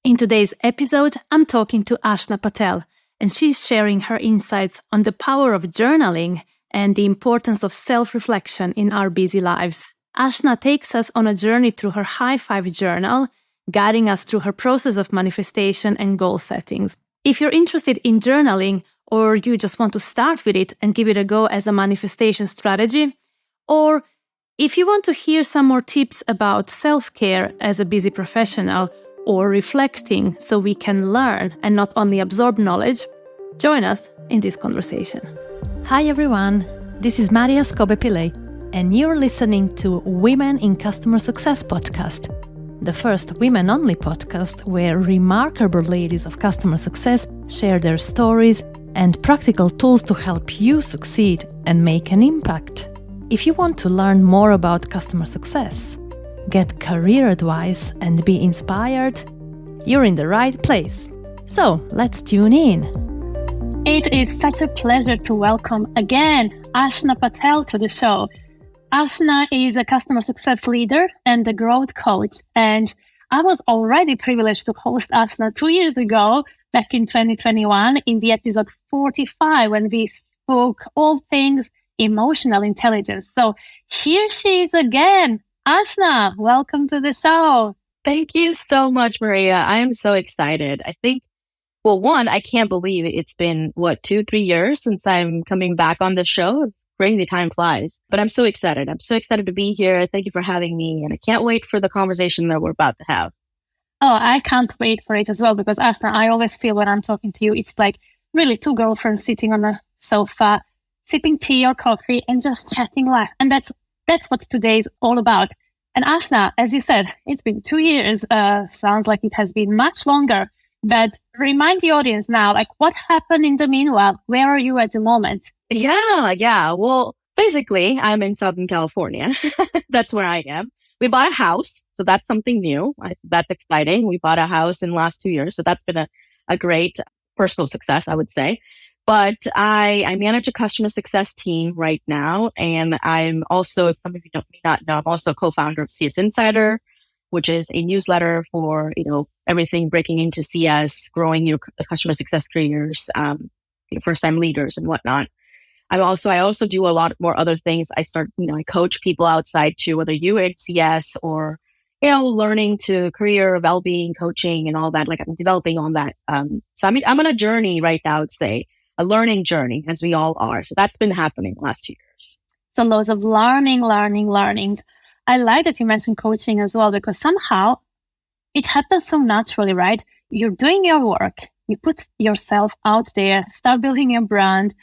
In today's episode, I'm talking to Ashna Patel, and she's sharing her insights on the power of journaling and the importance of self-reflection in our busy lives. Ashna takes us on a journey through her High Five journal, guiding us through her process of manifestation and goal settings. If you're interested in journaling, or you just want to start with it and give it a go as a manifestation strategy, or if you want to hear some more tips about self-care as a busy professional, or reflecting so we can learn and not only absorb knowledge, join us in this conversation. Hi everyone, this is Maria Skobe-Pilley, and you're listening to Women in Customer Success podcast, the first women-only podcast where remarkable ladies of customer success share their stories and practical tools to help you succeed and make an impact. If you want to learn more about customer success, get career advice and be inspired, you're in the right place. So let's tune in. It is such a pleasure to welcome again Ashna Patel to the show. Ashna is a customer success leader and a growth coach. And I was already privileged to host Ashna 2 years ago, back in 2021, in the episode 45, when we spoke all things emotional intelligence. So here she is again. Ashna, welcome to the show. Thank you so much, Maria. I am so excited. I think, well, one, I can't believe it's been, 2-3 years since I'm coming back on the show. It's crazy, time flies. But I'm so excited. I'm so excited to be here. Thank you for having me. And I can't wait for the conversation that we're about to have. Oh, I can't wait for it as well, because Ashna, I always feel when I'm talking to you, it's like really two girlfriends sitting on a sofa, sipping tea or coffee and just chatting life. And that's what today is all about. And Ashna, as you said, it's been 2 years. Sounds like it has been much longer. But remind the audience now, like what happened in the meanwhile? Where are you at the moment? Yeah. Well, basically, I'm in Southern California. That's where I am. We bought a house. So that's something new. That's exciting. We bought a house in the last 2 years. So that's been a great personal success, I would say. But I manage a customer success team right now. And I'm also, if some of you may not know, I'm also a co-founder of CS Insider, which is a newsletter for, everything breaking into CS, growing your customer success careers, first-time leaders and whatnot. I also do a lot more other things. I coach people outside too, whether you're in CS or, learning to career well-being coaching and all that. Like I'm developing on that. So I'm on a journey right now, I'd say. A learning journey, as we all are. So that's been happening the last 2 years. So loads of learning. I like that you mentioned coaching as well, because somehow it happens so naturally, right? You're doing your work, you put yourself out there, start building your brand,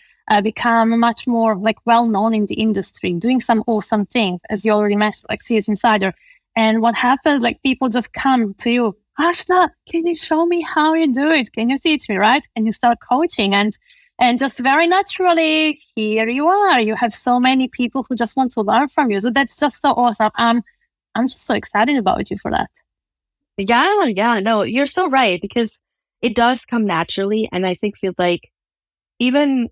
become much more like well-known in the industry, doing some awesome things, as you already mentioned, like CS Insider. And what happens, like people just come to you, Ashna, can you show me how you do it? Can you teach me, right? And you start coaching and just very naturally, here you are. You have so many people who just want to learn from you. So that's just so awesome. I'm just so excited about you for that. Yeah. No, you're so right, because it does come naturally. And I feel like even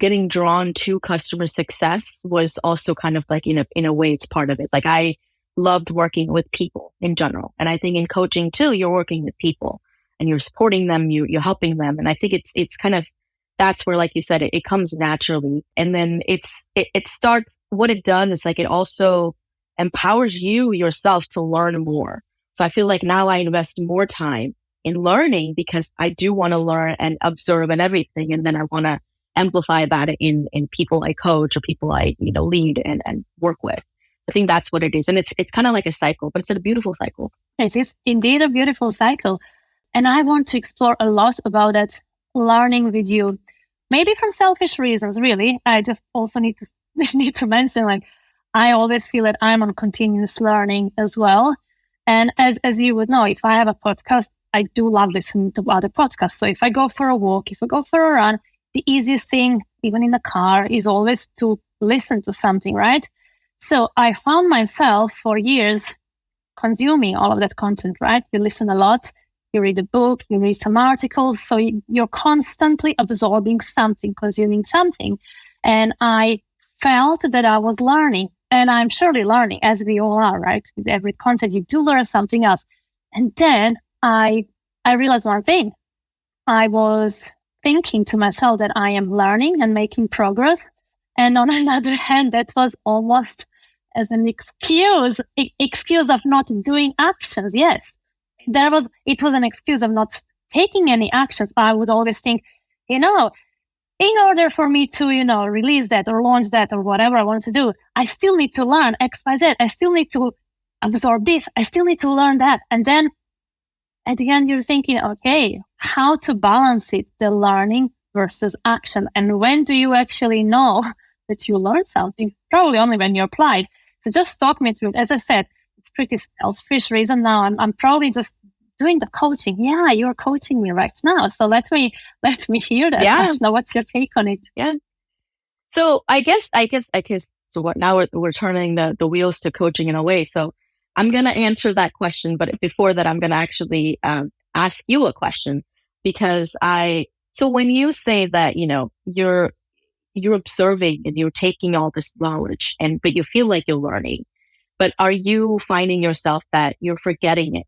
getting drawn to customer success was also kind of like, in a way, it's part of it. Like I loved working with people in general. And I think in coaching too, you're working with people and you're supporting them, you're helping them. And I think it's kind of, that's where, like you said, it comes naturally. And then it starts, what it does is like, it also empowers you yourself to learn more. So I feel like now I invest more time in learning because I do want to learn and observe and everything. And then I want to amplify that in people I coach or people I, lead and work with. I think that's what it is. And it's kind of like a cycle, but it's a beautiful cycle. It is indeed a beautiful cycle. And I want to explore a lot about that learning with you. Maybe from selfish reasons, really. I just also need to mention, like, I always feel that I'm on continuous learning as well. And as you would know, if I have a podcast, I do love listening to other podcasts. So if I go for a walk, if I go for a run, the easiest thing, even in the car, is always to listen to something, right? So I found myself for years consuming all of that content, right? You listen a lot, you read a book, you read some articles. So you're constantly absorbing something, consuming something. And I felt that I was learning, and I'm surely learning, as we all are, right? With every content, you do learn something else. And then I I realized one thing. I was thinking to myself that I am learning and making progress. And on another hand, that was almost as an excuse of not doing actions. Yes, it was an excuse of not taking any actions. I would always think, in order for me to, release that or launch that or whatever I want to do, I still need to learn X, Y, Z. I still need to absorb this. I still need to learn that. And then at the end, you're thinking, okay, how to balance it, the learning versus action. And when do you actually know that you learned something? Probably only when you applied. So just talk me through it. As I said, it's pretty selfish reason now. I'm probably just doing the coaching. Yeah, you're coaching me right now. So let me hear that. Yeah. Ashna, what's your take on it? Yeah. So I guess. So what? Now we're turning the wheels to coaching in a way. So I'm gonna answer that question, but before that, I'm gonna actually ask you a question because So when you say that you're observing and you're taking all this knowledge but you feel like you're learning, but are you finding yourself that you're forgetting it,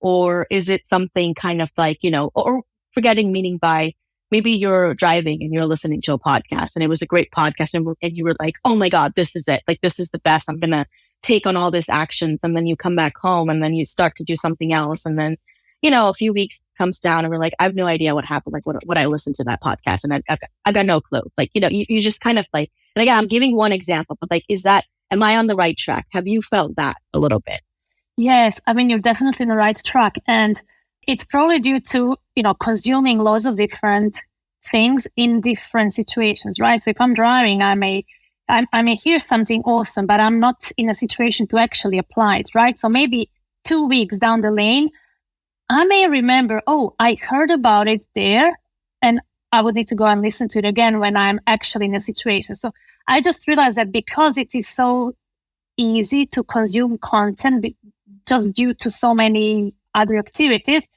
or is it something kind of like or forgetting meaning by maybe you're driving and you're listening to a podcast and it was a great podcast and you were like, oh my God, this is it. Like, this is the best. I'm going to take on all these actions. And then you come back home and then you start to do something else. And then, a few weeks comes down and we're like, I have no idea what happened. Like what I listened to that podcast and I've got no clue. Like, you just kind of like, and again, I'm giving one example, but like, am I on the right track? Have you felt that a little bit? Yes. I mean, you're definitely on the right track. And it's probably due to, consuming lots of different things in different situations, right? So if I'm driving, I may hear something awesome, but I'm not in a situation to actually apply it, right? So maybe 2 weeks down the lane, I may remember, oh, I heard about it there, and I would need to go and listen to it again when I'm actually in a situation. So I just realized that because it is so easy to consume content just due to so many other activities,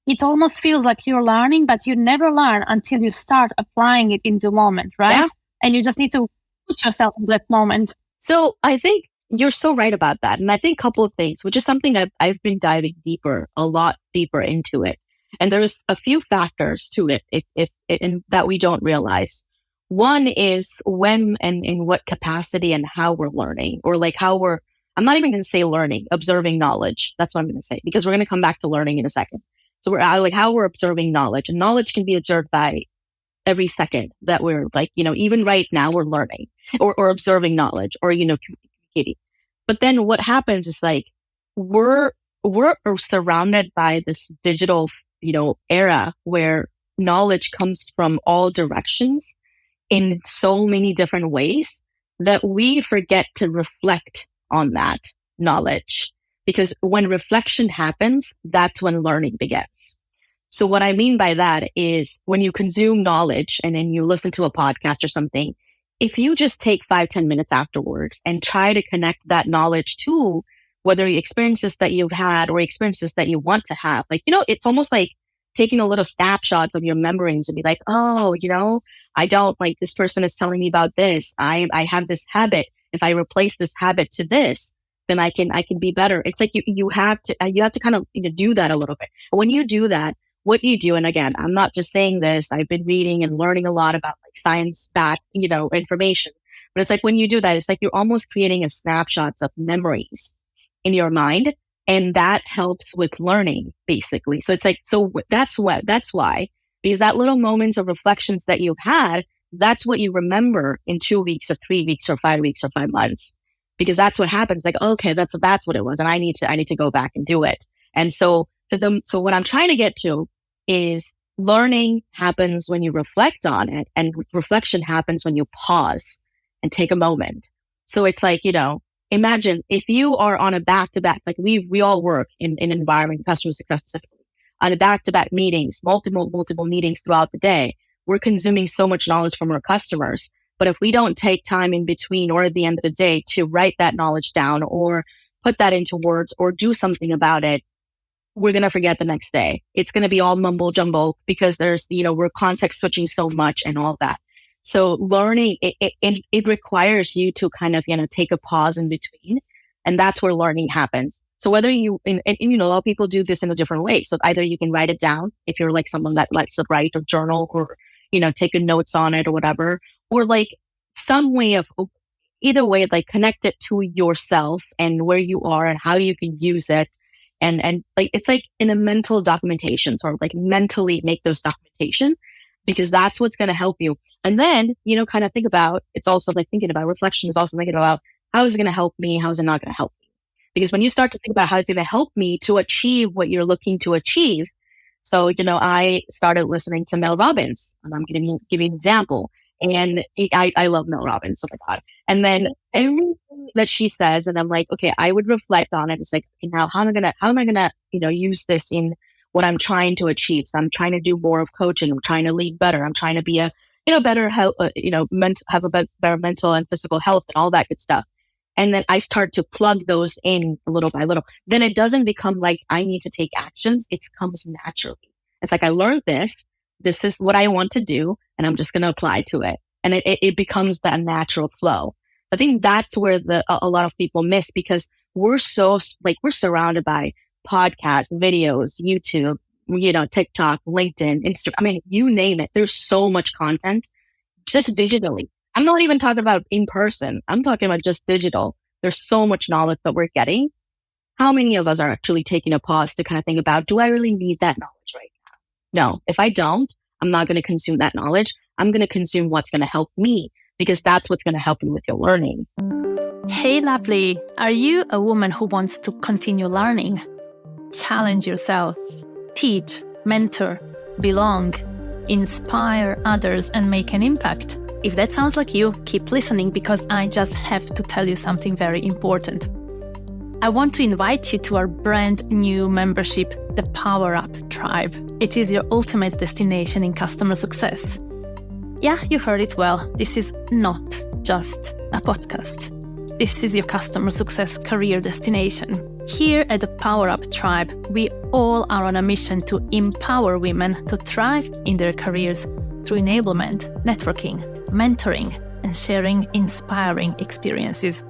it almost feels like you're learning, but you never learn until you start applying it in the moment, right? Yeah. And you just need to put yourself in that moment. So I think you're so right about that. And I think a couple of things, which is something I've been diving a lot deeper into it. And there's a few factors to it if that we don't realize. One is when and in what capacity and how we're learning, or like I'm not even going to say learning, observing knowledge. That's what I'm going to say, because we're going to come back to learning in a second. So we're like how we're observing knowledge, and knowledge can be observed by every second that we're like, even right now we're learning or observing knowledge or, communicating. But then what happens is like, we're surrounded by this digital, era where knowledge comes from all directions in so many different ways that we forget to reflect on that knowledge. Because when reflection happens, that's when learning begins. So what I mean by that is when you consume knowledge and then you listen to a podcast or something, if you just take 5-10 minutes afterwards and try to connect that knowledge to whether experiences that you've had or experiences that you want to have, like, it's almost like taking a little snapshots of your memories and be like, oh, I don't like this person is telling me about this. I have this habit. If I replace this habit to this, then I can be better. It's like you have to kind of do that a little bit. But when you do that, what you do, and again, I'm not just saying this, I've been reading and learning a lot about like science-backed, information. But it's like when you do that, it's like you're almost creating a snapshots of memories in your mind. And that helps with learning, basically. So it's like, that's why, because that little moments of reflections that you've had, that's what you remember in 2 weeks or 3 weeks or 5 weeks or 5 months. Because that's what happens. Like, okay, that's what it was. And I need to go back and do it. And so what I'm trying to get to is learning happens when you reflect on it, and reflection happens when you pause and take a moment. So it's like, imagine if you are on a back-to-back, like we all work in an environment, customer success specifically, on a back-to-back meetings, multiple meetings throughout the day. We're consuming so much knowledge from our customers. But if we don't take time in between or at the end of the day to write that knowledge down or put that into words or do something about it, we're going to forget the next day. It's going to be all mumble jumble because there's, we're context switching so much and all that. So learning, it requires you to kind of, take a pause in between And that's where learning happens. So whether you, and you know, a lot of people do this in a different way. So either you can write it down if you're like someone that likes to write or journal or, you know, take a notes on it or whatever, or like some way of, either way, like connect it to yourself and where you are and how you can use it. And like, it's like in a mental documentation, sort of like mentally make those documentation, because that's what's going to help you. And then, you know, kind of think about, it's also like thinking about reflection is also thinking about how is it going to help me? How is it not going to help me? Because when you start to think about how it's going to help me to achieve what you're looking to achieve. So, you know, I started listening to Mel Robbins, and I'm going to give you an example. And I love Mel Robbins. Oh my God. And then everything that she says, and I'm like, okay, I would reflect on it. It's like, okay, now how am I going to, you know, use this in what I'm trying to achieve? So I'm trying to do more of coaching. I'm trying to lead better. I'm trying to be a, you know, better health, have a better mental and physical health and all that good stuff. And then I start to plug those in little by little. Then it doesn't become like I need to take actions. It comes naturally. It's like I learned this. This is what I want to do, and I'm just going to apply to it. And it becomes that natural flow. I think that's where a lot of people miss, because we're surrounded by podcasts, videos, YouTube, you know, TikTok, LinkedIn, Instagram. I mean, you name it. There's so much content just digitally. I'm not even talking about in person. I'm talking about just digital. There's so much knowledge that we're getting. How many of us are actually taking a pause to kind of think about, do I really need that knowledge right now? No, if I don't, I'm not going to consume that knowledge. I'm going to consume what's going to help me, because that's what's going to help you with your learning. Hey, lovely. Are you a woman who wants to continue learning? Challenge yourself, teach, mentor, belong, inspire others, and make an impact. If that sounds like you, keep listening, because I just have to tell you something very important. I want to invite you to our brand new membership, the Power Up Tribe. It is your ultimate destination in customer success. Yeah, you heard it well. This is not just a podcast. This is your customer success career destination. Here at the Power Up Tribe, we all are on a mission to empower women to thrive in their careers through enablement, networking, mentoring, and sharing inspiring experiences.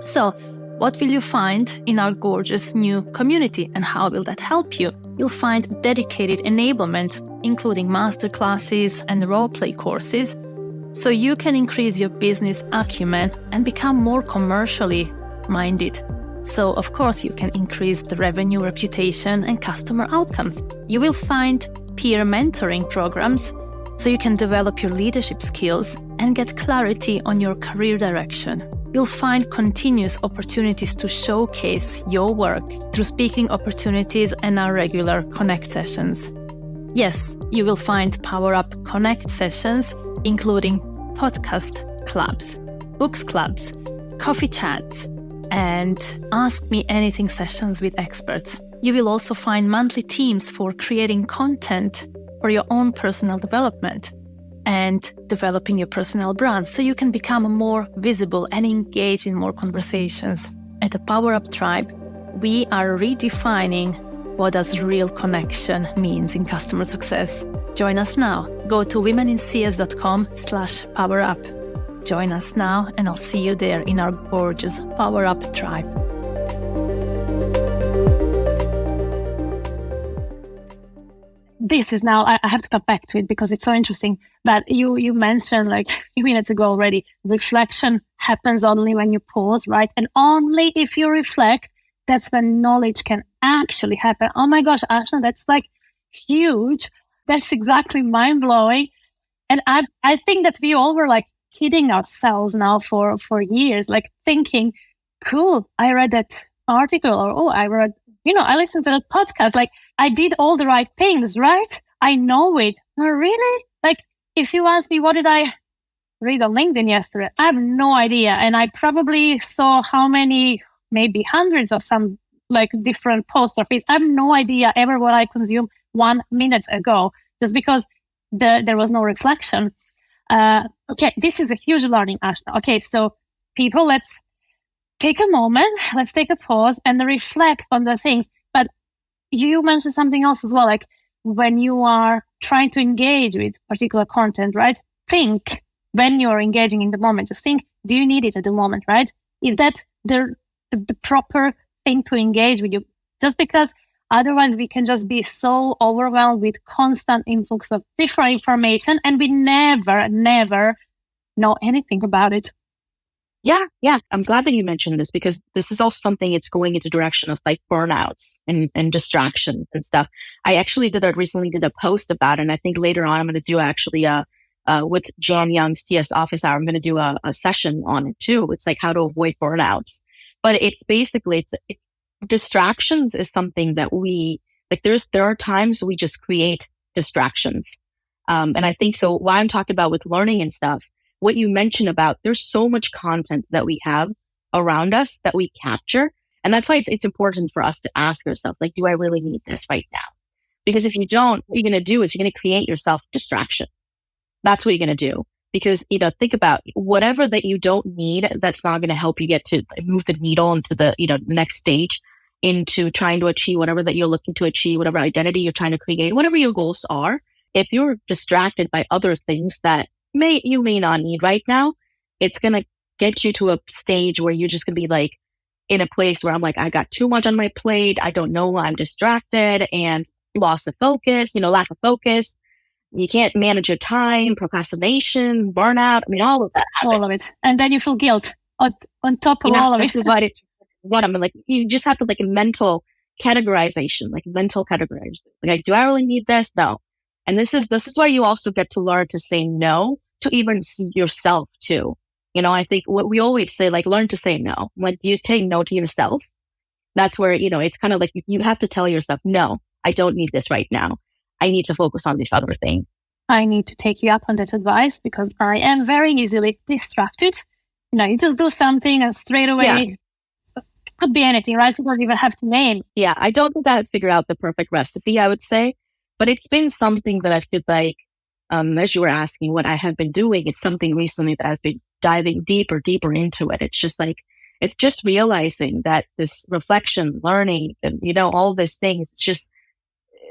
So, what will you find in our gorgeous new community, and how will that help you? You'll find dedicated enablement, including masterclasses and role-play courses, so you can increase your business acumen and become more commercially minded. So, of course, you can increase the revenue, reputation, and customer outcomes. You will find peer mentoring programs, so you can develop your leadership skills and get clarity on your career direction. You'll find continuous opportunities to showcase your work through speaking opportunities and our regular Connect sessions. Yes, you will find Power Up Connect sessions, including podcast clubs, books clubs, coffee chats, and Ask Me Anything sessions with experts. You will also find monthly teams for creating content for your own personal development and developing your personal brand, so you can become more visible and engage in more conversations. At the Power Up Tribe, we are redefining what does real connection means in customer success. Join us now. Go to womenincs.com/powerup. Join us now, and I'll see you there in our gorgeous Power Up Tribe. This is now, I have to come back to it because it's so interesting. But you mentioned like a few minutes ago already, reflection happens only when you pause, right? And only if you reflect, that's when knowledge can actually happen. Oh my gosh, Ashna, that's like huge. That's exactly mind-blowing. And I think that we all were like kidding ourselves now for years, like thinking, cool, I read that article, or I listened to that podcast. Like, I did all the right things, right? I know it. Oh, really? Like, if you ask me, what did I read on LinkedIn yesterday? I have no idea. And I probably saw how many, maybe hundreds of some like different posts or feeds. I have no idea ever what I consumed 1 minute ago, just because there was no reflection. Okay, this is a huge learning, Ashna. Okay, so people, let's take a moment, let's take a pause and reflect on the things. But you mentioned something else as well, like when you are trying to engage with particular content, right? Think when you're engaging in the moment, just think, do you need it at the moment, right? Is that the the proper thing to engage with you, just because otherwise we can just be so overwhelmed with constant influx of different information and we never know anything about it. Yeah. I'm glad that you mentioned this, because this is also something it's going into direction of like burnouts and distractions and stuff. I actually recently did a post about it, and I think later on I'm going to do actually with Jan Young's CS Office Hour, I'm going to do a session on it too. It's like how to avoid burnouts. But it's basically, it's distractions is something that we, like there are times we just create distractions. And I think so why I'm talking about with learning and stuff, what you mentioned about, there's so much content that we have around us that we capture. And that's why it's important for us to ask ourselves, like, do I really need this right now? Because if you don't, what you're going to do is you're going to create yourself distraction. That's what you're going to do. Because, think about whatever that you don't need, that's not going to help you get to move the needle into the, next stage, into trying to achieve whatever that you're looking to achieve, whatever identity you're trying to create, whatever your goals are. If you're distracted by other things that you may not need right now, it's going to get you to a stage where you're just going to be like in a place where I'm like, I got too much on my plate. I don't know why I'm distracted, and loss of focus, lack of focus. You can't manage your time, procrastination, burnout. I mean, all of that happens. All of it. And then you feel guilt on top of all of it. This is what I'm like, you just have to like a mental categorization, like, do I really need this? No. And this is why you also get to learn to say no to even yourself too. I think what we always say, like, learn to say no. When you say no to yourself, that's where, it's kind of like you have to tell yourself, no, I don't need this right now. I need to focus on this other thing. I need to take you up on that advice, because I am very easily distracted. You just do something and straight away, could be anything, right? You don't even have to name. Yeah, I don't think I have figured out the perfect recipe, I would say. But it's been something that I feel like, as you were asking what I have been doing, it's something recently that I've been diving deeper into it. It's just like, it's just realizing that this reflection, learning, and, all these things, it's just,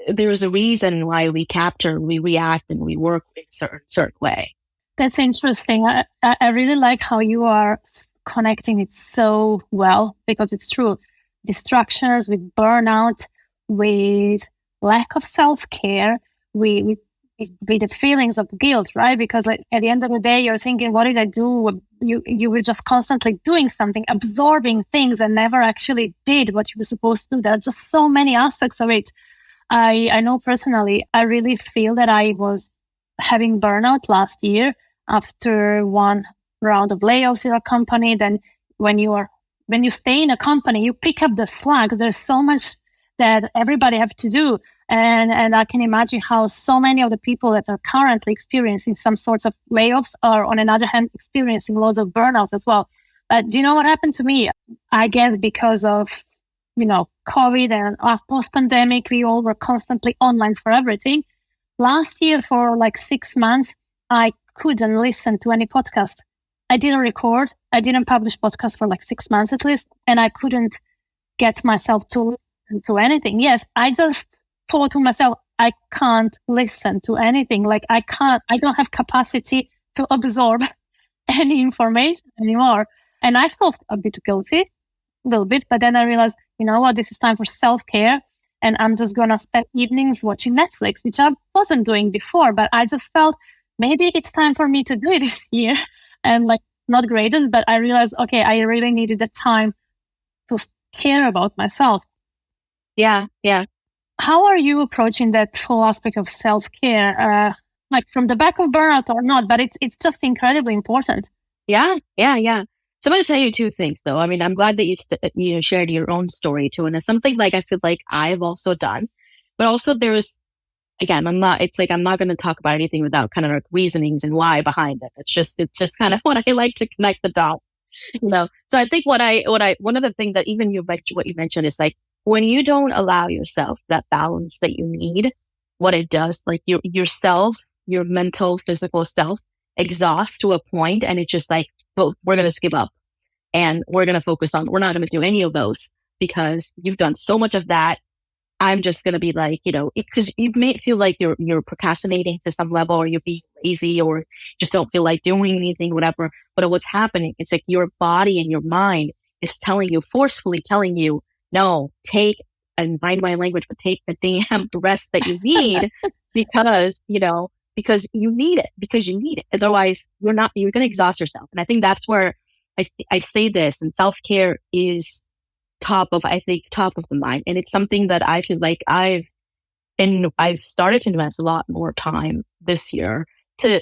there's a reason why we capture, we react, and we work in a certain way. That's interesting. I really like how you are connecting it so well, because it's true. Distractions, with burnout, with lack of self-care, with the feelings of guilt, right? Because like at the end of the day, you're thinking, what did I do? You were just constantly doing something, absorbing things, and never actually did what you were supposed to do. There are just so many aspects of it. I know personally, I really feel that I was having burnout last year after one round of layoffs in a company. Then when you stay in a company, you pick up the slack. There's so much that everybody have to do. And I can imagine how so many of the people that are currently experiencing some sorts of layoffs are, on another hand, experiencing loads of burnout as well. But do you know what happened to me? I guess because of, COVID and post-pandemic, we all were constantly online for everything. Last year, for like 6 months, I couldn't listen to any podcast. I didn't record. I didn't publish podcasts for like 6 months at least. And I couldn't get myself to listen to anything. Yes, I just thought to myself, I can't listen to anything. Like I don't have capacity to absorb any information anymore. And I felt a bit guilty, a little bit, but then I realized, you know what, this is time for self-care. And I'm just going to spend evenings watching Netflix, which I wasn't doing before, but I just felt maybe it's time for me to do it this year. And like, not greatest, but I realized, okay, I really needed the time to care about myself. Yeah. How are you approaching that whole aspect of self-care? Like from the back of burnout or not, but it's just incredibly important. Yeah. So I'm going to tell you two things, though. I mean, I'm glad that you shared your own story too, and it's something like I feel like I've also done. But also, there's again, I'm not going to talk about anything without kind of like reasonings and why behind it. It's just kind of what I like to connect the dots, So I think one of the things that even what you mentioned is like when you don't allow yourself that balance that you need, what it does, like yourself, your mental, physical self exhausts to a point, and it's just like, well, we're going to give up and we're going to focus on, we're not going to do any of those because you've done so much of that. I'm just going to be like, because you may feel like you're procrastinating to some level, or you're being lazy, or just don't feel like doing anything, whatever. But what's happening, it's like your body and your mind is telling you, forcefully telling you, no, take, and mind my language, but take the damn rest that you need because, because you need it. Otherwise, you're going to exhaust yourself. And I think that's where I say this, and self-care is top of the mind. And it's something that I feel like I've started to invest a lot more time this year to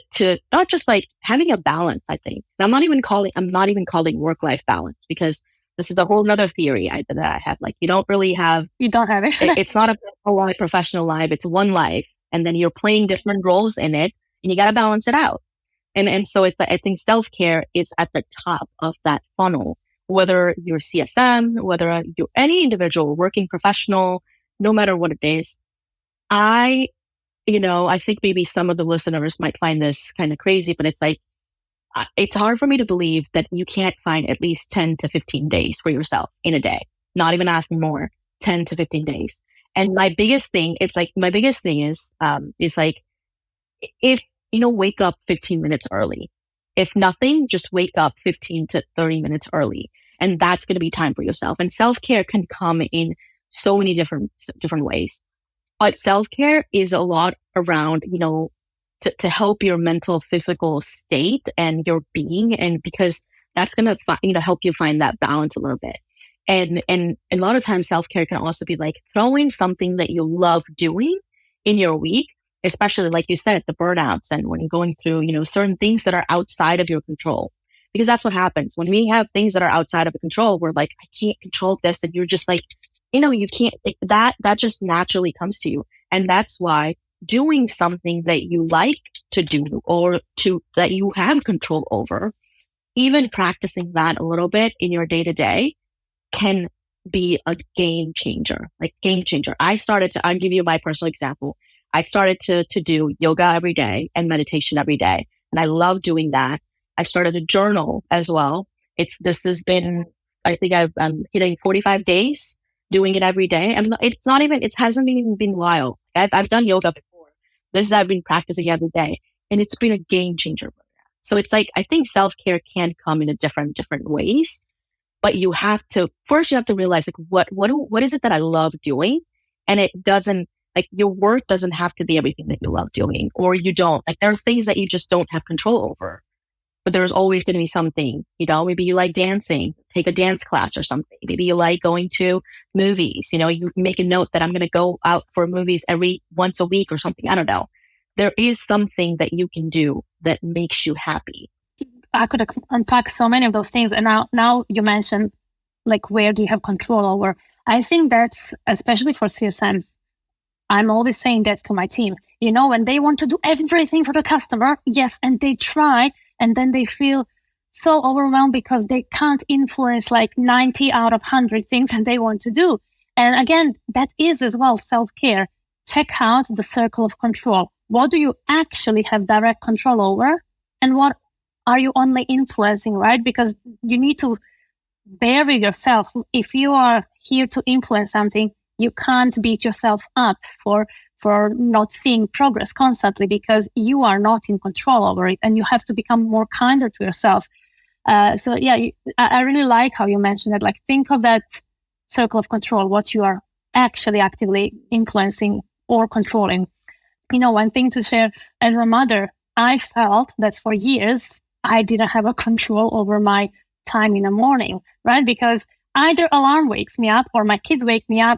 not just like having a balance. I think I'm not even calling work-life balance, because this is a whole nother theory that I have. Like, you don't have it. It's not a professional life. It's one life. And then you're playing different roles in it, and you got to balance it out. And so I think self-care is at the top of that funnel, whether you're CSM, whether you're any individual, working professional, no matter what it is. I think maybe some of the listeners might find this kind of crazy, but it's like, it's hard for me to believe that you can't find at least 10 to 15 days for yourself in a day, not even asking more, 10 to 15 days. And my biggest thing is like, if, wake up 15 minutes early. If nothing, just wake up 15 to 30 minutes early. And that's going to be time for yourself. And self-care can come in so many different ways. But self-care is a lot around, to help your mental, physical state and your being. And because that's going to, help you find that balance a little bit. And a lot of times self-care can also be like throwing something that you love doing in your week, especially like you said, the burnouts, and when you're going through, certain things that are outside of your control. Because that's what happens when we have things that are outside of control. We're like, I can't control this. And you're just like, you can't, that just naturally comes to you. And that's why doing something that you like to do, or that you have control over, even practicing that a little bit in your day to day can be a game changer, I'll give you my personal example. I started to do yoga every day and meditation every day. And I love doing that. I started a journal as well. This has been, I think I'm hitting 45 days doing it every day. It hasn't even been a while. I've done yoga before. I've been practicing every day, and it's been a game changer. So it's like, I think self-care can come in a different ways, but you have to realize like, what is it that I love doing? And it doesn't, like, your work doesn't have to be everything that you love doing, or you don't. Like, there are things that you just don't have control over. But there's always going to be something, maybe you like dancing, take a dance class or something. Maybe you like going to movies, you make a note that I'm going to go out for movies every once a week or something. I don't know. There is something that you can do that makes you happy. I could unpack so many of those things. And now you mentioned, like, where do you have control over? I think that's, especially for CSMs, I'm always saying that to my team. When they want to do everything for the customer, yes, and they try, and then they feel so overwhelmed because they can't influence like 90 out of 100 things that they want to do. And again, that is as well self-care. Check out the circle of control. What do you actually have direct control over? And what are you only influencing, right? Because you need to bear with yourself. If you are here to influence something, you can't beat yourself up for not seeing progress constantly, because you are not in control over it, and you have to become more kinder to yourself. So yeah, I really like how you mentioned it. Like, think of that circle of control, what you are actually actively influencing or controlling. One thing to share, as a mother, I felt that for years, I didn't have a control over my time in the morning, right? Because either alarm wakes me up or my kids wake me up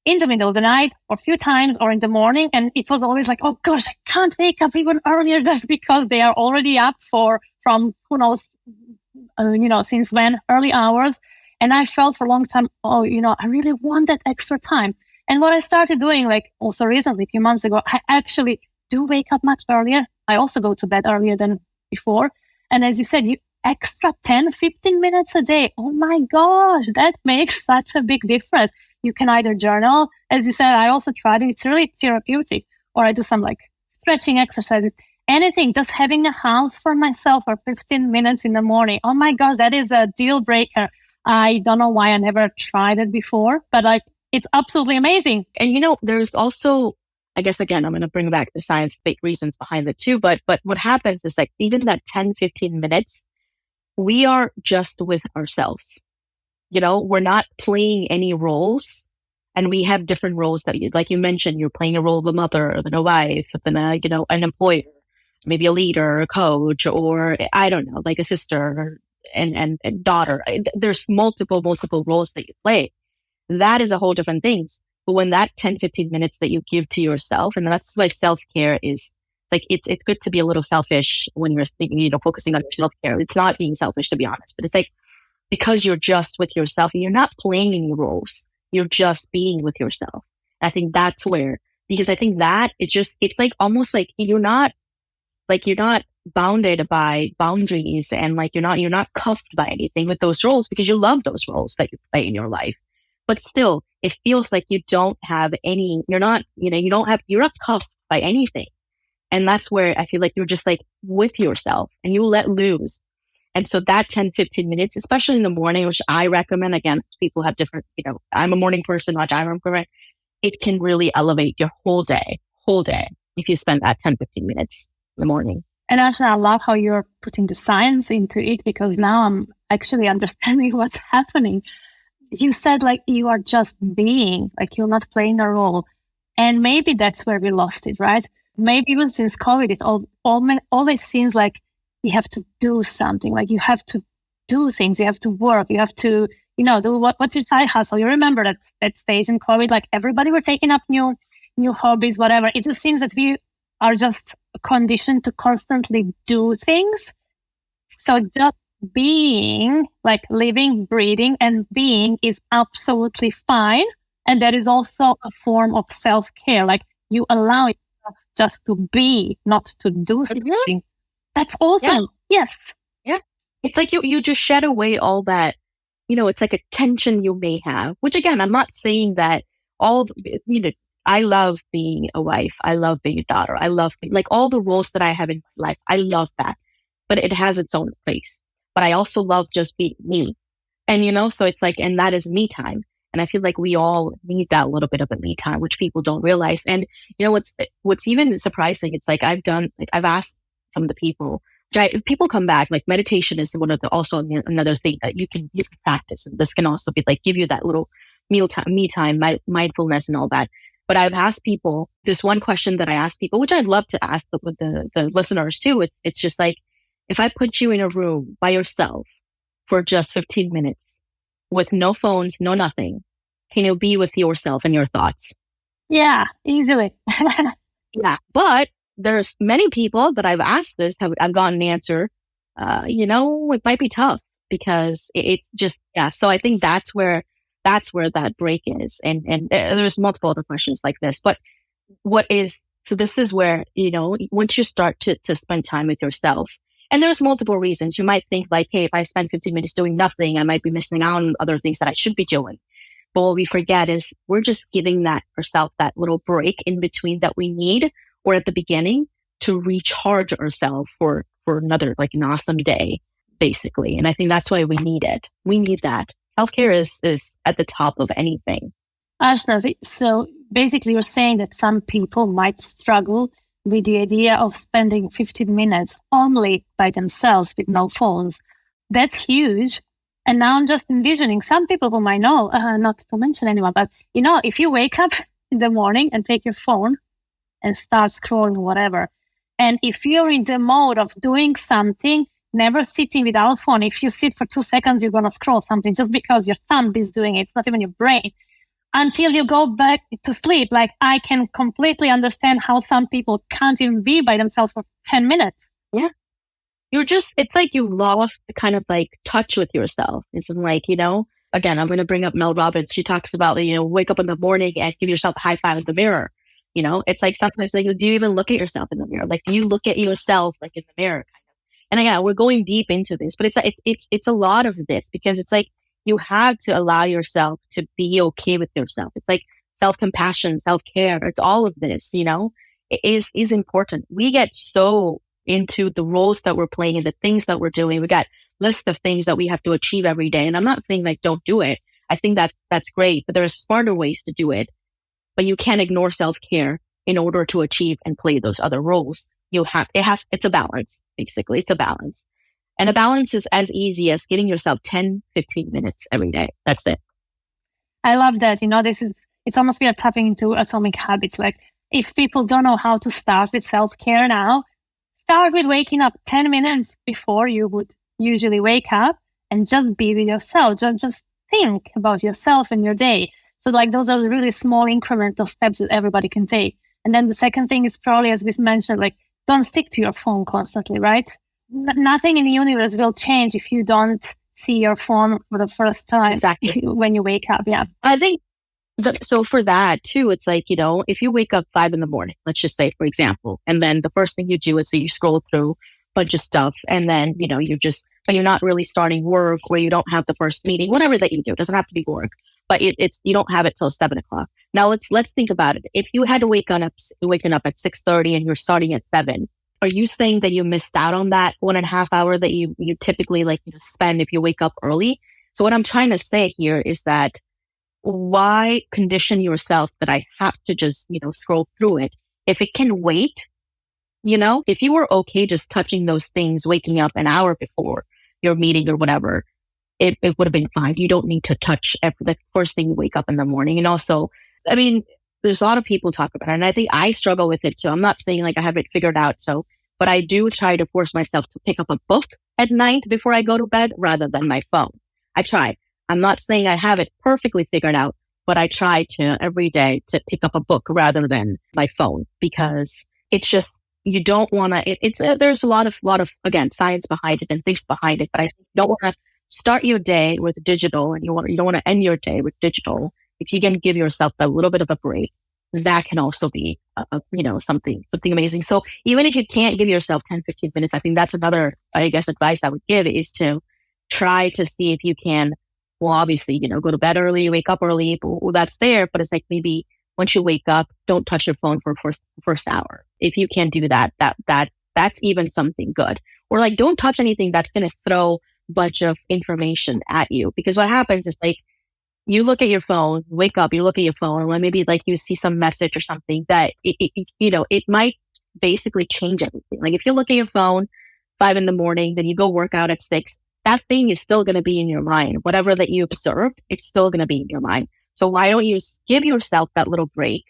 in the middle of the night, or a few times, or in the morning. And it was always like, oh gosh, I can't wake up even earlier just because they are already up from who knows, since when, early hours. And I felt for a long time, I really want that extra time. And what I started doing, like also recently, a few months ago, I actually do wake up much earlier. I also go to bed earlier than before. And as you said, you extra 10, 15 minutes a day. Oh my gosh, that makes such a big difference. You can either journal, as you said, I also tried it. It's really therapeutic. Or I do some like stretching exercises, anything, just having a house for myself for 15 minutes in the morning. Oh my gosh, that is a deal breaker. I don't know why I never tried it before, but like, it's absolutely amazing. And there's also, I guess, again, I'm going to bring back the scientific reasons behind it too. But what happens is, like, even that 10, 15 minutes, we are just with ourselves. we're not playing any roles. And we have different roles that, like you mentioned, you're playing a role of a mother, then a wife, then an employer, maybe a leader, a coach, or I don't know, like a sister and daughter. There's multiple roles that you play. That is a whole different things. But when that 10, 15 minutes that you give to yourself, and that's why self-care is, it's good to be a little selfish when you're thinking, focusing on your self-care. It's not being selfish, to be honest, but it's like, because you're just with yourself and you're not playing any roles, you're just being with yourself. I think that's where, because I think that it's like almost like you're not bounded by boundaries, and like you're not cuffed by anything with those roles, because you love those roles that you play in your life. But still, it feels like you don't have any, you're not cuffed by anything. And that's where I feel like you're just like with yourself and you let loose. And so that 10, 15 minutes, especially in the morning, which I recommend, again, people have different, I'm a morning person, which I recommend, it can really elevate your whole day, if you spend that 10, 15 minutes in the morning. And actually, I love how you're putting the science into it, because now I'm actually understanding what's happening. You said like you are just being, like you're not playing a role. And maybe that's where we lost it, right? Maybe even since COVID, it always seems like you have to do something, like you have to do things, you have to work, you have to, do what's your side hustle. You remember that stage in COVID, like everybody were taking up new hobbies, whatever. It just seems that we are just conditioned to constantly do things. So just being, like living, breathing, and being is absolutely fine. And that is also a form of self-care. Like you allow yourself just to be, not to do something. That's awesome. Yeah. Yes. Yeah. It's like you just shed away all that, it's like a tension you may have, which again, I'm not saying that I love being a wife. I love being a daughter. I love like all the roles that I have in my life. I love that, but it has its own space. But I also love just being me. And, so it's like, and that is me time. And I feel like we all need that little bit of a me time, which people don't realize. And what's even surprising, it's like I've asked some of the people, people come back, like meditation is one of also another thing that you can practice. And this can also be like, give you that little me time, mindfulness and all that. But I've asked people, this one question that I ask people, which I'd love to ask the listeners too. It's just like, if I put you in a room by yourself for just 15 minutes with no phones, no nothing, can you be with yourself and your thoughts? Yeah, easily. Yeah. But there's many people that I've asked this, I've gotten an answer, it might be tough because it's just, yeah. So I think that's where that break is. And there's multiple other questions like this, but so this is where, once you start to spend time with yourself, and there's multiple reasons. You might think like, hey, if I spend 15 minutes doing nothing, I might be missing out on other things that I should be doing. But what we forget is we're just giving ourselves that little break in between that we need, or at the beginning, to recharge ourselves for another, like an awesome day, basically. And I think that's why we need it. We need that. Self-care is at the top of anything. Ashna, so basically you're saying that some people might struggle with the idea of spending 15 minutes only by themselves with no phones. That's huge. And now I'm just envisioning some people whom I know, not to mention anyone, but if you wake up in the morning and take your phone and start scrolling whatever, and if you're in the mode of doing something, never sitting without phone, if you sit for 2 seconds, you're going to scroll something just because your thumb is doing it. It's not even your brain. Until you go back to sleep. Like I can completely understand how some people can't even be by themselves for 10 minutes. Yeah. It's like you lost the kind of like touch with yourself. It's like, again, I'm going to bring up Mel Robbins. She talks about, wake up in the morning and give yourself a high five in the mirror. It's like sometimes like, do you even look at yourself in the mirror? Like, do you look at yourself like in the mirror? Kind of. And again, we're going deep into this, but it's a lot of this, because it's like, you have to allow yourself to be okay with yourself. It's like self-compassion, self-care. It's all of this, it is important. We get so into the roles that we're playing and the things that we're doing. We got lists of things that we have to achieve every day. And I'm not saying like, don't do it. I think that's great, but there are smarter ways to do it. But you can't ignore self-care in order to achieve and play those other roles. It's a balance, basically. It's a balance. And a balance is as easy as giving yourself 10, 15 minutes every day. That's it. I love that. It's almost we are tapping into atomic habits. Like if people don't know how to start with self-care now, start with waking up 10 minutes before you would usually wake up and just be with yourself. Just think about yourself and your day. So like those are really small incremental steps that everybody can take. And then the second thing is probably, as we mentioned, like don't stick to your phone constantly, right? Nothing in the universe will change if you don't see your phone for the first time when you wake up. Yeah. I think so for that too, it's like, if you wake up 5 a.m, let's just say, for example, and then the first thing you do is that you scroll through a bunch of stuff and then, you're not really starting work or you don't have the first meeting, whatever that you do. It doesn't have to be work, but you don't have it till 7 o'clock. Now let's think about it. If you had to waking up at 6:30 and you're starting at 7, are you saying that you missed out on that 1.5 hour that you typically spend if you wake up early? So what I'm trying to say here is that why condition yourself that I have to just, scroll through it? If it can wait, if you were okay just touching those things, waking up an hour before your meeting or whatever, it would have been fine. You don't need to touch the first thing you wake up in the morning. And also, I mean, there's a lot of people talk about it, and I think I struggle with it. So I'm not saying I have it figured out. But I do try to force myself to pick up a book at night before I go to bed rather than my phone. I try. I'm not saying I have it perfectly figured out, but I try to every day to pick up a book rather than my phone, because it's just, you don't want to, there's a lot of, again, science behind it and things behind it, but I don't want to start your day with digital and you don't want to end your day with digital. If you can give yourself a little bit of a break, that can also be, something amazing. So even if you can't give yourself 10, 15 minutes, I think that's another, advice I would give is to try to see if you can, well, obviously, go to bed early, wake up early, that's there. But it's like maybe once you wake up, don't touch your phone for first hour. If you can't do that, that's even something good. Or don't touch anything that's going to throw a bunch of information at you. Because what happens is you look at your phone, wake up, you look at your phone, or maybe you see some message or something that it might basically change everything. If you look at your phone 5 a.m, then you go work out at 6, that thing is still going to be in your mind. Whatever that you observed, it's still going to be in your mind. So why don't you give yourself that little break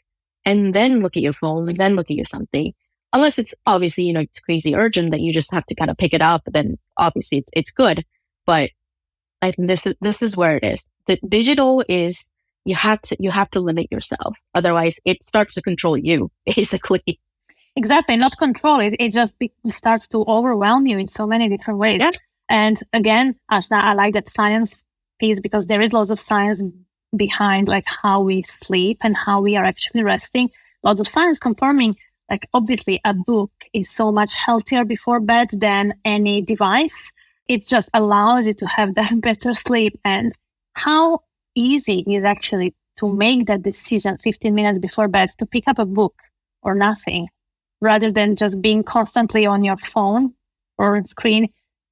and then look at your phone and then look at your something? Unless it's obviously, it's crazy urgent that you just have to kind of pick it up, then obviously it's good. But I think this is where it is. The digital is you have to limit yourself. Otherwise, it starts to control you, basically. Exactly, not control it. It just starts to overwhelm you in so many different ways. Yeah. And again, Ashna, I like that science piece because there is lots of science behind how we sleep and how we are actually resting. Lots of science confirming obviously a book is so much healthier before bed than any device. It just allows you to have that better sleep. And how easy it is actually to make that decision 15 minutes before bed to pick up a book or nothing, rather than just being constantly on your phone or screen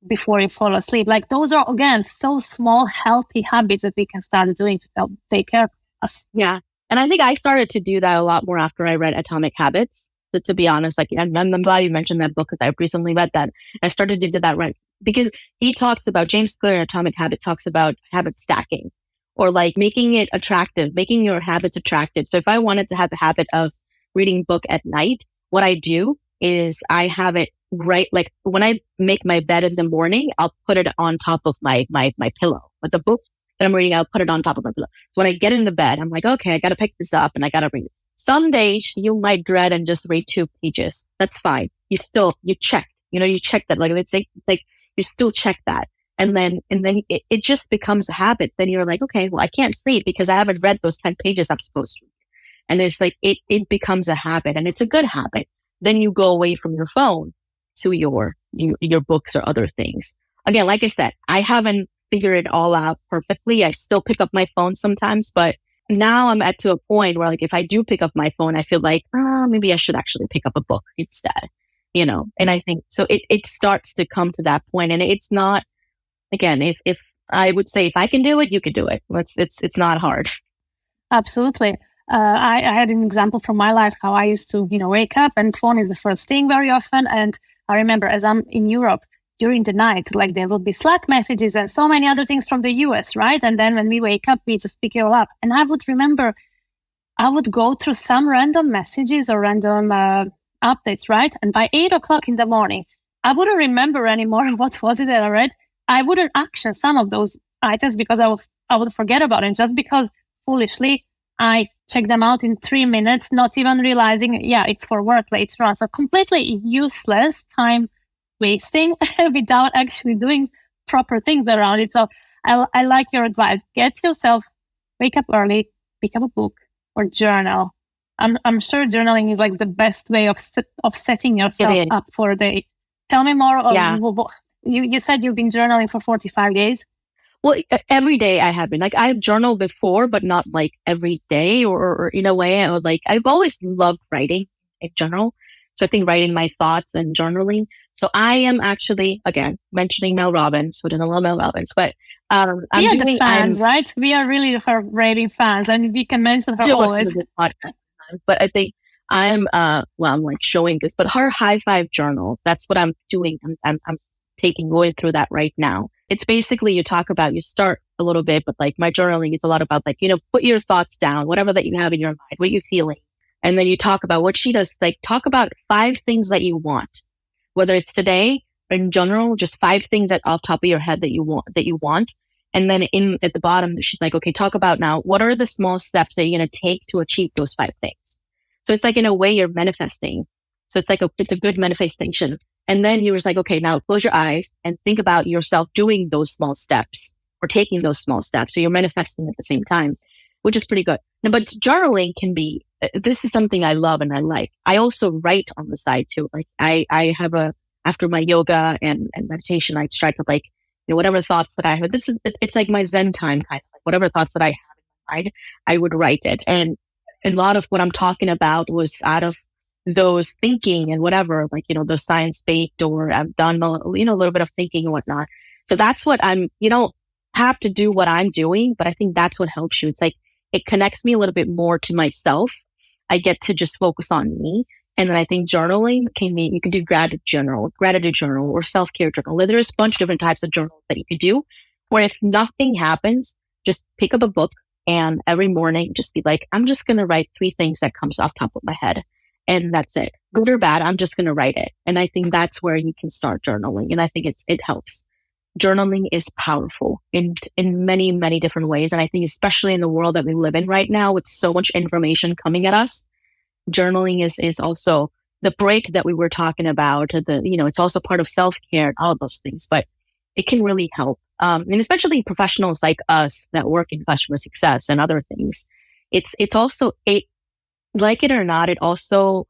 before you fall asleep. Those are, again, so small, healthy habits that we can start doing to help take care of us. Yeah. And I think I started to do that a lot more after I read Atomic Habits. To be honest, I'm glad you mentioned that book because I recently read that. I started to do that right because he talks about, James Clear in Atomic Habits talks about habit stacking or making it attractive, making your habits attractive. So if I wanted to have the habit of reading book at night, what I do is I have it right, when I make my bed in the morning, I'll put it on top of my pillow. But the book that I'm reading, I'll put it on top of my pillow. So when I get in the bed, I'm like, okay, I got to pick this up and I got to read it. Some days you might dread and just read 2 pages. That's fine. You checked, you check that. It's like you still check that. And then it just becomes a habit. Then you're like, okay, well, I can't sleep because I haven't read those 10 pages I'm supposed to. And it's it becomes a habit and it's a good habit. Then you go away from your phone to your books or other things. Again, like I said, I haven't figured it all out perfectly. I still pick up my phone sometimes, but now I'm to a point where if I do pick up my phone, I feel maybe I should actually pick up a book instead, and I think so it starts to come to that point. And it's not, again, if I would say, if I can do it, you can do it. It's not hard. Absolutely. I had an example from my life, how I used to, wake up and phone is the first thing very often. And I remember as I'm in Europe, during the night. Like there will be Slack messages and so many other things from the US, right? And then when we wake up, we just pick it all up. And I would remember, I would go through some random messages or random updates, right? And by 8 o'clock in the morning, I wouldn't remember anymore what was it that I read. I wouldn't action some of those items because I would forget about it. Just because foolishly, I checked them out in 3 minutes, not even realizing, it's for work later on. So completely useless time wasting without actually doing proper things around it. So I like your advice. Wake up early, pick up a book or journal. I'm sure journaling is like the best way of setting yourself up for a day. Tell me more. You said you've been journaling for 45 days. Well, every day I have been. Like I've journaled before, but not like every day or in a way. I've always loved writing in general. So I think writing my thoughts and journaling. So I am actually, again, mentioning Mel Robbins. We don't love Mel Robbins, but we are the fans, right? We are really her writing fans, and we can mention her always. But I think I'm like showing this, but her high five journal, that's what I'm doing. I'm going through that right now. It's basically you start a little bit, but like my journaling is a lot about like, put your thoughts down, whatever that you have in your mind, what you're feeling. And then you talk about what she does, like talk about 5 things that you want, whether it's today or in general, just 5 things that off top of your head that you want. And then at the bottom, she's like, okay, talk about now, what are the small steps that you're going to take to achieve those 5 things? So it's like, in a way you're manifesting. So it's like it's a good manifestation. And then you was like, okay, now close your eyes and think about yourself doing those small steps or taking those small steps. So you're manifesting at the same time, which is pretty good. Now, but journaling this is something I love and I like. I also write on the side too. Like I have after my yoga and meditation, I try to like, whatever thoughts that I have, it's like my Zen time kind of like whatever thoughts that I have in my mind, I would write it. And a lot of what I'm talking about was out of those thinking and whatever, like, the science baked or I've done, a little bit of thinking and whatnot. So that's what you don't have to do what I'm doing, but I think that's what helps you. It's like, it connects me a little bit more to myself. I get to just focus on me. And then I think journaling you can do gratitude journal or self-care journal. There's a bunch of different types of journals that you can do where if nothing happens, just pick up a book and every morning just be like, I'm just going to write 3 things that comes off top of my head. And that's it. Good or bad, I'm just going to write it. And I think that's where you can start journaling. And I think it helps. Journaling is powerful in many, many different ways. And I think especially in the world that we live in right now with so much information coming at us, journaling is also the break that we were talking about. It's also part of self-care and all of those things, but it can really help. And especially professionals like us that work in customer success and other things. It's also like it or not, it also,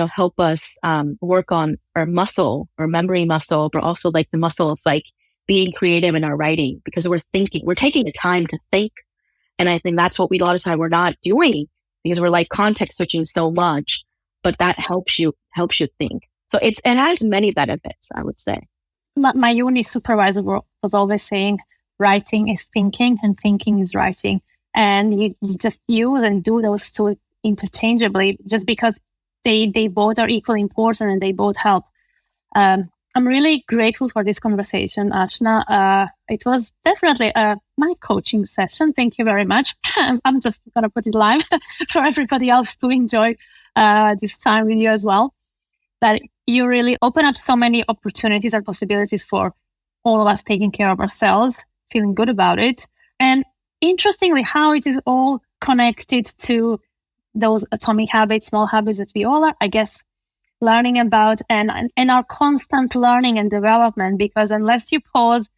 help us work on our muscle or memory muscle, but also like the muscle of like being creative in our writing because we're taking the time to think. And I think that's what a lot of time we're not doing because we're like context switching so much, but that helps you think. So it has many benefits, I would say. My uni supervisor was always saying, writing is thinking and thinking is writing. And you just use and do those 2 interchangeably just because they both are equally important and they both help. I'm really grateful for this conversation, Ashna. It was definitely my coaching session. Thank you very much. I'm just going to put it live for everybody else to enjoy this time with you as well. But you really open up so many opportunities and possibilities for all of us taking care of ourselves, feeling good about it. And interestingly, how it is all connected to those atomic habits, small habits that we all are, I guess, learning about and our constant learning and development, because unless you pause,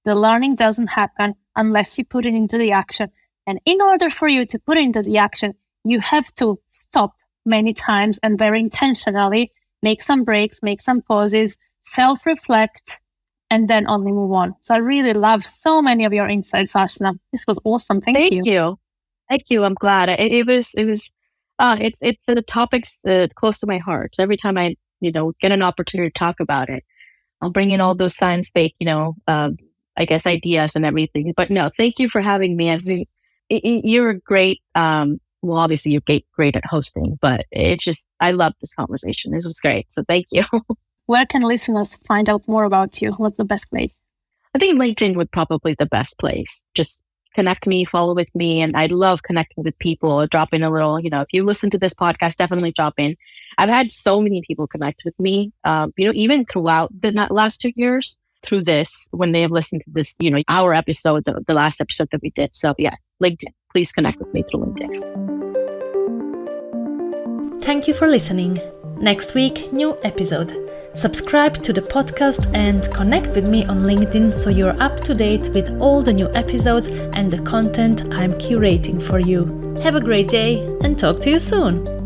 the learning doesn't happen unless you put it into the action. And in order for you to put it into the action, you have to stop many times and very intentionally make some breaks, make some pauses, self-reflect, and then only move on. So I really love so many of your insights, Ashna. This was awesome. Thank you. Thank you. I'm glad. It's the topics close to my heart. Every time I, get an opportunity to talk about it, I'll bring in all those science-based, I guess ideas and everything. But no, thank you for having me. I think you're a great, well, obviously you're great at hosting, but I love this conversation. This was great. So thank you. where can listeners find out more about you? What's the best place? I think LinkedIn would probably be the best place. Just connect me, follow with me. And I love connecting with people, drop in a little, if you listen to this podcast, definitely drop in. I've had so many people connect with me, even throughout the last 2 years through this, when they have listened to this, our episode, the last episode that we did. So yeah, LinkedIn, please connect with me through LinkedIn. Thank you for listening. Next week, new episode. Subscribe to the podcast and connect with me on LinkedIn so you're up to date with all the new episodes and the content I'm curating for you. Have a great day and talk to you soon!